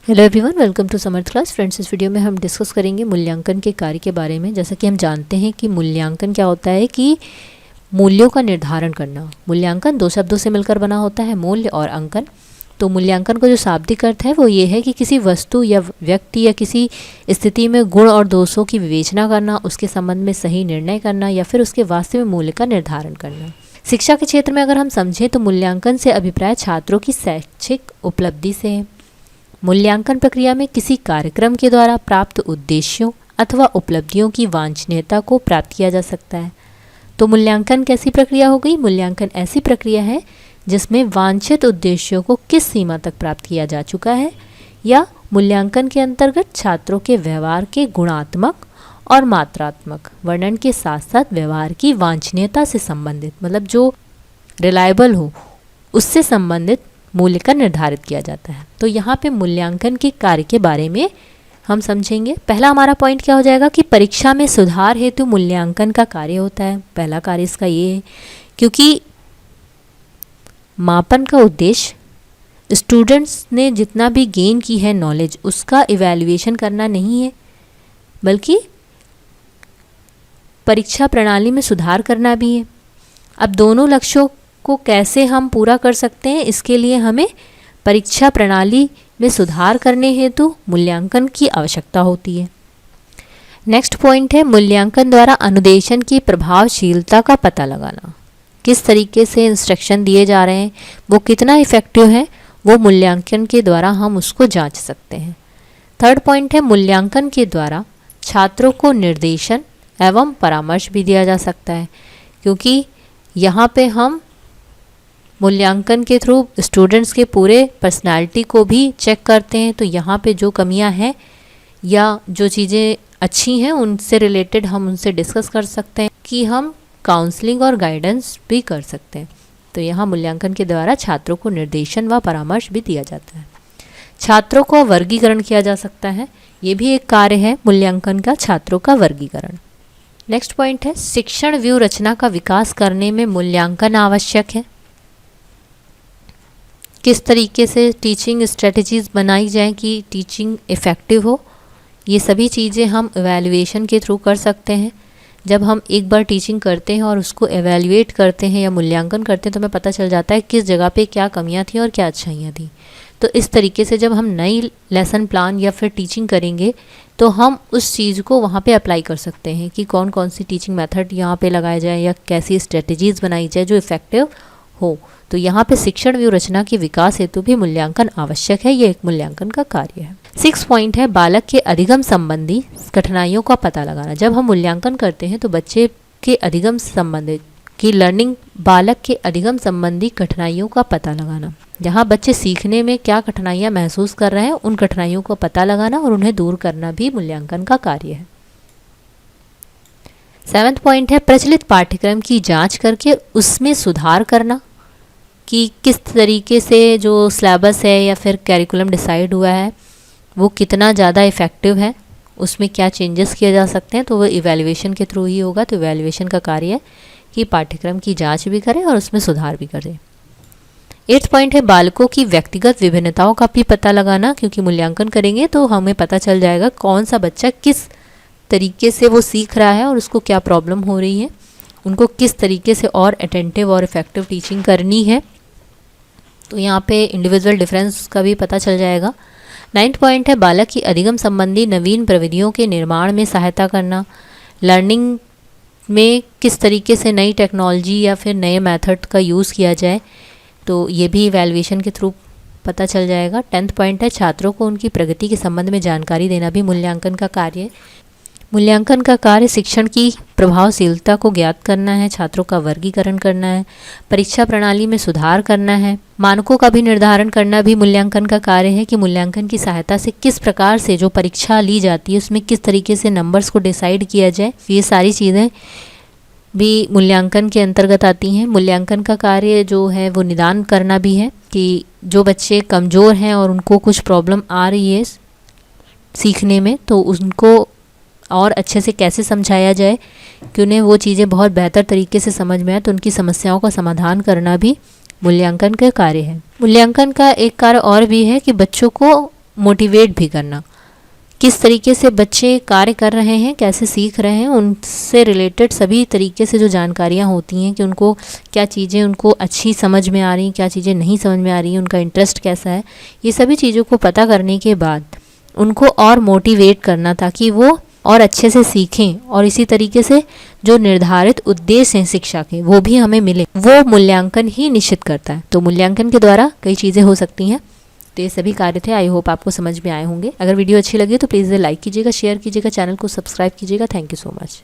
Hello everyone, welcome to Samarth class. Friends, इस video में हम डिस्कस करेंगे मूल्यांकन के कार्य के बारे में। जैसा कि हम जानते हैं कि मूल्यांकन क्या होता है कि मूल्यों का निर्धारण करना। मूल्यांकन दो शब्दों से मिलकर बना होता है, मूल्य और अंकन। तो मूल्यांकन का जो शाब्दिक अर्थ है वो ये है कि किसी वस्तु या व्यक्ति या किसी स्थिति में गुण और दोषों की विवेचना करना, उसके संबंध में सही निर्णय करना या फिर उसके वास्तविक मूल्य का निर्धारण करना। शिक्षा के क्षेत्र में अगर हम समझें तो मूल्यांकन से अभिप्राय छात्रों की शैक्षिक उपलब्धि से है। मूल्यांकन प्रक्रिया में किसी कार्यक्रम के द्वारा प्राप्त उद्देश्यों अथवा उपलब्धियों की वांछनीयता को प्राप्त किया जा सकता है। तो मूल्यांकन कैसी प्रक्रिया हो गई? मूल्यांकन ऐसी प्रक्रिया है जिसमें वांछित उद्देश्यों को किस सीमा तक प्राप्त किया जा चुका है, या मूल्यांकन के अंतर्गत छात्रों के व्यवहार के गुणात्मक और मात्रात्मक वर्णन के साथ साथ व्यवहार की वांछनीयता से संबंधित, मतलब जो रिलायबल हो उससे संबंधित मूल्य का निर्धारित किया जाता है। तो यहाँ पे मूल्यांकन के कार्य के बारे में हम समझेंगे। पहला हमारा पॉइंट क्या हो जाएगा कि परीक्षा में सुधार हेतु मूल्यांकन का कार्य होता है। पहला कार्य इसका ये है क्योंकि मापन का उद्देश्य स्टूडेंट्स ने जितना भी गेन की है नॉलेज, उसका इवैल्यूएशन करना नहीं है, बल्कि परीक्षा प्रणाली में सुधार करना भी है। अब दोनों लक्ष्यों को कैसे हम पूरा कर सकते हैं, इसके लिए हमें परीक्षा प्रणाली में सुधार करने हेतु मूल्यांकन की आवश्यकता होती है। नेक्स्ट पॉइंट है मूल्यांकन द्वारा अनुदेशन की प्रभावशीलता का पता लगाना। किस तरीके से इंस्ट्रक्शन दिए जा रहे हैं, वो कितना इफेक्टिव है, वो मूल्यांकन के द्वारा हम उसको जांच सकते हैं। थर्ड पॉइंट है मूल्यांकन के द्वारा छात्रों को निर्देशन एवं परामर्श भी दिया जा सकता है, क्योंकि यहाँ पे हम मूल्यांकन के थ्रू स्टूडेंट्स के पूरे पर्सनालिटी को भी चेक करते हैं। तो यहाँ पे जो कमियाँ हैं या जो चीज़ें अच्छी हैं उनसे रिलेटेड हम उनसे डिस्कस कर सकते हैं कि हम काउंसलिंग और गाइडेंस भी कर सकते हैं। तो यहाँ मूल्यांकन के द्वारा छात्रों को निर्देशन व परामर्श भी दिया जाता है। छात्रों का वर्गीकरण किया जा सकता है, ये भी एक कार्य है मूल्यांकन का, छात्रों का वर्गीकरण। नेक्स्ट पॉइंट है शिक्षण व्यू रचना का विकास करने में मूल्यांकन आवश्यक है। किस तरीके से टीचिंग स्ट्रेटजीज़ बनाई जाए कि टीचिंग इफ़ेक्टिव हो, ये सभी चीज़ें हम एवेल्युएशन के थ्रू कर सकते हैं। जब हम एक बार टीचिंग करते हैं और उसको एवेल्युएट करते हैं या मूल्यांकन करते हैं तो हमें पता चल जाता है किस जगह पे क्या कमियां थी और क्या अच्छाइयाँ थी। तो इस तरीके से जब हम नई लेसन प्लान या फिर टीचिंग करेंगे तो हम उस चीज़ को वहाँ पे अप्लाई कर सकते हैं कि कौन कौन सी टीचिंग मेथड यहाँ पे लगाया जाए या कैसी स्ट्रेटजीज़ बनाई जाए जो इफ़ेक्टिव हो। तो यहाँ पे शिक्षण व्यू रचना के विकास हेतु भी मूल्यांकन आवश्यक है, ये एक मूल्यांकन का कार्य है। 6 पॉइंट है बालक के अधिगम संबंधी कठिनाइयों का पता लगाना। जब हम मूल्यांकन करते हैं तो बच्चे के अधिगम संबंधित की लर्निंग, बालक के अधिगम संबंधी कठिनाइयों का पता लगाना। जहाँ बच्चे सीखने में क्या कठिनाइयाँ महसूस कर रहे हैं उन कठिनाइयों का पता लगाना और उन्हें दूर करना भी मूल्यांकन का कार्य है। 7 पॉइंट है प्रचलित पाठ्यक्रम की जाँच करके उसमें सुधार करना कि किस तरीके से जो सिलेबस है या फिर कैरिकुलम डिसाइड हुआ है वो कितना ज़्यादा इफ़ेक्टिव है, उसमें क्या चेंजेस किए जा सकते हैं। तो वो इवैल्यूएशन के थ्रू ही होगा। तो इवैल्यूएशन का कार्य है कि पाठ्यक्रम की जांच भी करें और उसमें सुधार भी करें। 8 पॉइंट है बालकों की व्यक्तिगत विभिन्नताओं का भी पता लगाना, क्योंकि मूल्यांकन करेंगे तो हमें पता चल जाएगा कौन सा बच्चा किस तरीके से वो सीख रहा है और उसको क्या प्रॉब्लम हो रही है, उनको किस तरीके से और अटेंटिव और इफ़ेक्टिव टीचिंग करनी है। तो यहाँ पे इंडिविजुअल डिफरेंस का भी पता चल जाएगा। 9 पॉइंट है बालक की अधिगम संबंधी नवीन प्रविधियों के निर्माण में सहायता करना। लर्निंग में किस तरीके से नई टेक्नोलॉजी या फिर नए मेथड का यूज़ किया जाए, तो ये भी इवैल्यूएशन के थ्रू पता चल जाएगा। 10 पॉइंट है छात्रों को उनकी प्रगति के संबंध में जानकारी देना भी मूल्यांकन का कार्य है। मूल्यांकन का कार्य शिक्षण की प्रभावशीलता को ज्ञात करना है, छात्रों का वर्गीकरण करना है, परीक्षा प्रणाली में सुधार करना है, मानकों का भी निर्धारण करना भी मूल्यांकन का कार्य है कि मूल्यांकन की सहायता से किस प्रकार से जो परीक्षा ली जाती है उसमें किस तरीके से नंबर्स को डिसाइड किया जाए। ये सारी चीज़ें भी मूल्यांकन के अंतर्गत आती हैं। मूल्यांकन का कार्य जो है वो निदान करना भी है कि जो बच्चे कमज़ोर हैं और उनको कुछ प्रॉब्लम आ रही है सीखने में, तो उनको और अच्छे से कैसे समझाया जाए कि उन्हें वो चीज़ें बहुत बेहतर तरीके से समझ में आए, तो उनकी समस्याओं का समाधान करना भी मूल्यांकन का कार्य है। मूल्यांकन का एक कार्य और भी है कि बच्चों को मोटिवेट भी करना, किस तरीके से बच्चे कार्य कर रहे हैं, कैसे सीख रहे हैं, उनसे रिलेटेड सभी तरीके से जो जानकारियाँ होती हैं कि उनको क्या चीज़ें उनको अच्छी समझ में आ रही हैं, क्या चीज़ें नहीं समझ में आ रही हैं, उनका इंटरेस्ट कैसा है, ये सभी चीज़ों को पता करने के बाद उनको और मोटिवेट करना ताकि वो और अच्छे से सीखें और इसी तरीके से जो निर्धारित उद्देश्य हैं शिक्षा के वो भी हमें मिले, वो मूल्यांकन ही निश्चित करता है। तो मूल्यांकन के द्वारा कई चीज़ें हो सकती हैं। तो ये सभी कार्य थे, आई होप आपको समझ में आए होंगे। अगर वीडियो अच्छी लगी तो प्लीज़ लाइक कीजिएगा, शेयर कीजिएगा, चैनल को सब्सक्राइब कीजिएगा। Thank you so much.